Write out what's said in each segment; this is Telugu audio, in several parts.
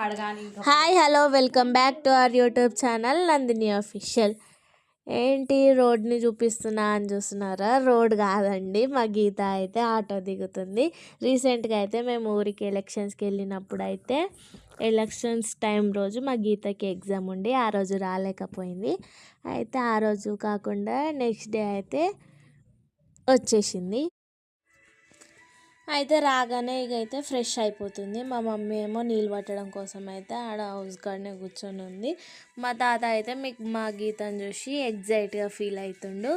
Hi hello welcome back to our YouTube channel Nandini official. ఏంటి రోడ్ని చూపిస్తున్నా అని చూస్తున్నారా? రోడ్ కాదండి, మా గీత అయితే ఆటో దిగుతుంది. రీసెంట్గా అయితే మేము ఊరికి ఎలక్షన్స్కి వెళ్ళినప్పుడు అయితే ఎలక్షన్స్ టైం రోజు మా గీతకి ఎగ్జామ్ ఉండి ఆ రోజు రాలేకపోయింది. అయితే ఆ రోజు కాకుండా నెక్స్ట్ డే అయితే వచ్చేసింది. అయితే రాగానే ఇక అయితే ఫ్రెష్ అయిపోతుంది. మా మమ్మీ ఏమో నీళ్ళు పట్టడం కోసం అయితే ఆడ హౌస్ కాడనే కూర్చొని ఉంది. మా తాత అయితే మీకు మా గీతను చూసి ఎగ్జైట్గా ఫీల్ అవుతుండు.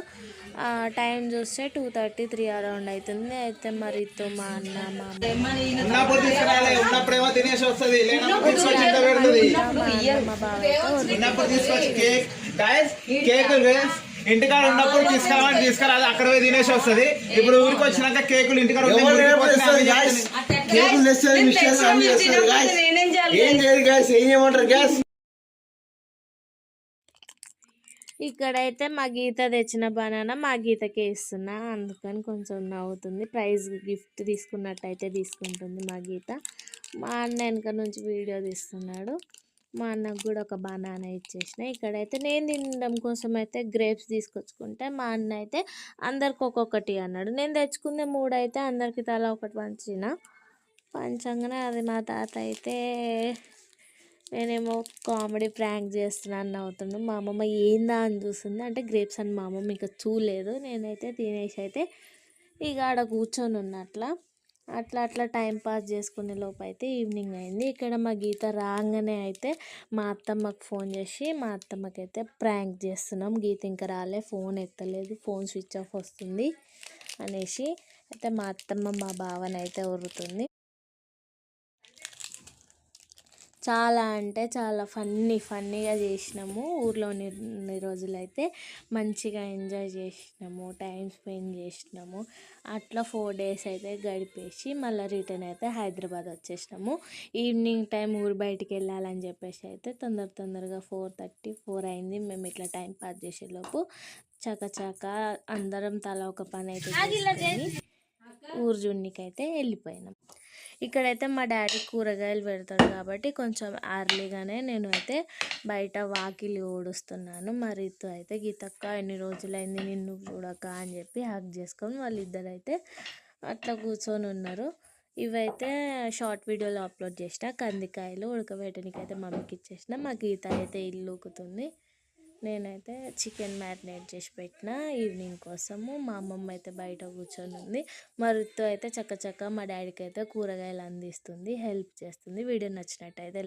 టైం చూస్తే 2:33 అరౌండ్ అవుతుంది. అయితే మరి మా అన్న మా బావ ఇంటికాడ ఉన్నప్పుడు తీసుకురాదు, అక్కడ పోయి తినేసి వస్తుంది. ఇప్పుడు ఊరికి వచ్చినాక కేకులు ఇంటికాడ ఇక్కడైతే మా గీత తెచ్చిన బనానా మా గీతకే ఇస్తున్నా, అందుకని కొంచెం నవ్వుతుంది. ప్రైజ్ గిఫ్ట్ తీసుకున్నట్టయితే తీసుకుంటుంది మా గీత. మా అన్న వెనక నుంచి వీడియో తీస్తున్నాడు. మా అన్నకు కూడా ఒక బనానా ఇచ్చేసిన. ఇక్కడైతే నేను తినడం కోసం అయితే గ్రేప్స్ తీసుకొచ్చుకుంటే మా అన్న అయితే అందరికి ఒక్కొక్కటి అన్నాడు. నేను తెచ్చుకుందే 3 అయితే అందరికి తలా ఒకటి పంచంగానే అది మా తాత అయితే నేనేమో కామెడీ ప్రాంక్ చేస్తున్నాను నవ్వుతున్నాను. మా అమ్మమ్మ ఏందా అని చూస్తుంది, అంటే గ్రేప్స్ అని మా అమ్మమ్మ ఇంకా చూడలేదు. నేనైతే తినేసి అయితే ఇక ఆడ కూర్చొని ఉన్నట్లా అట్లా టైం పాస్ చేసుకునే లోపు అయితే ఈవినింగ్ అయింది. ఇక్కడ మా గీత రాగానే అయితే మా అత్తమ్మకు ఫోన్ చేసి మా అత్తమ్మకి అయితే ప్రాంక్ చేస్తున్నాం. గీత ఇంకా రాలే, ఫోన్ ఎత్తలేదు, ఫోన్ స్విచ్ ఆఫ్ వస్తుంది అనేసి అయితే మా అత్తమ్మ మా బావని అయితే ఉరుతుంది. చాలా అంటే చాలా ఫన్నీగా చేసినాము. ఊర్లో కొన్ని రోజులైతే మంచిగా ఎంజాయ్ చేసినాము, టైం స్పెండ్ చేసినాము. అట్లా 4 days అయితే గడిపేసి మళ్ళీ రిటర్న్ అయితే హైదరాబాద్ వచ్చేసినాము. ఈవినింగ్ టైం ఊరు బయటికి వెళ్ళాలని చెప్పేసి అయితే తొందరగా 4:34 అయింది. మేము ఇట్లా టైం పాస్ చేసేలోపు చకచక అందరం తల ఒక పని అయితే చేసుకొని ఊరు జున్నికి అయితే వెళ్ళిపోయినాం. ఇక్కడైతే మా డాడీ కూరగాయలు పెడతాడు కాబట్టి కొంచెం అర్లీగానే నేను అయితే బయట వాకిలి ఊడుస్తున్నాను. మరితో అయితే గీతక్క ఎన్ని రోజులైంది నిన్ను చూడక అని చెప్పి హగ్ చేసుకొని వాళ్ళిద్దరు అయితే అట్లా కూర్చొని ఉన్నారు. ఇవైతే షార్ట్ వీడియోలో అప్లోడ్ చేసిన. కందికాయలు ఉడకబెట్టడానికి అయితే మమ్మీకి ఇచ్చేసిన. మా గీత అయితే ఇల్లు ఊకుతుంది. నేనైతే చికెన్ మ్యారినేట్ చేసి పెట్టిన ఈవినింగ్ కోసము. మా అమ్మమ్మ అయితే బయట కూర్చొని ఉంది. మా రుత్తు అయితే చక్క మా డాడీకి అయితే కూరగాయలు అందిస్తుంది, హెల్ప్ చేస్తుంది. వీడియో నచ్చినట్టయితే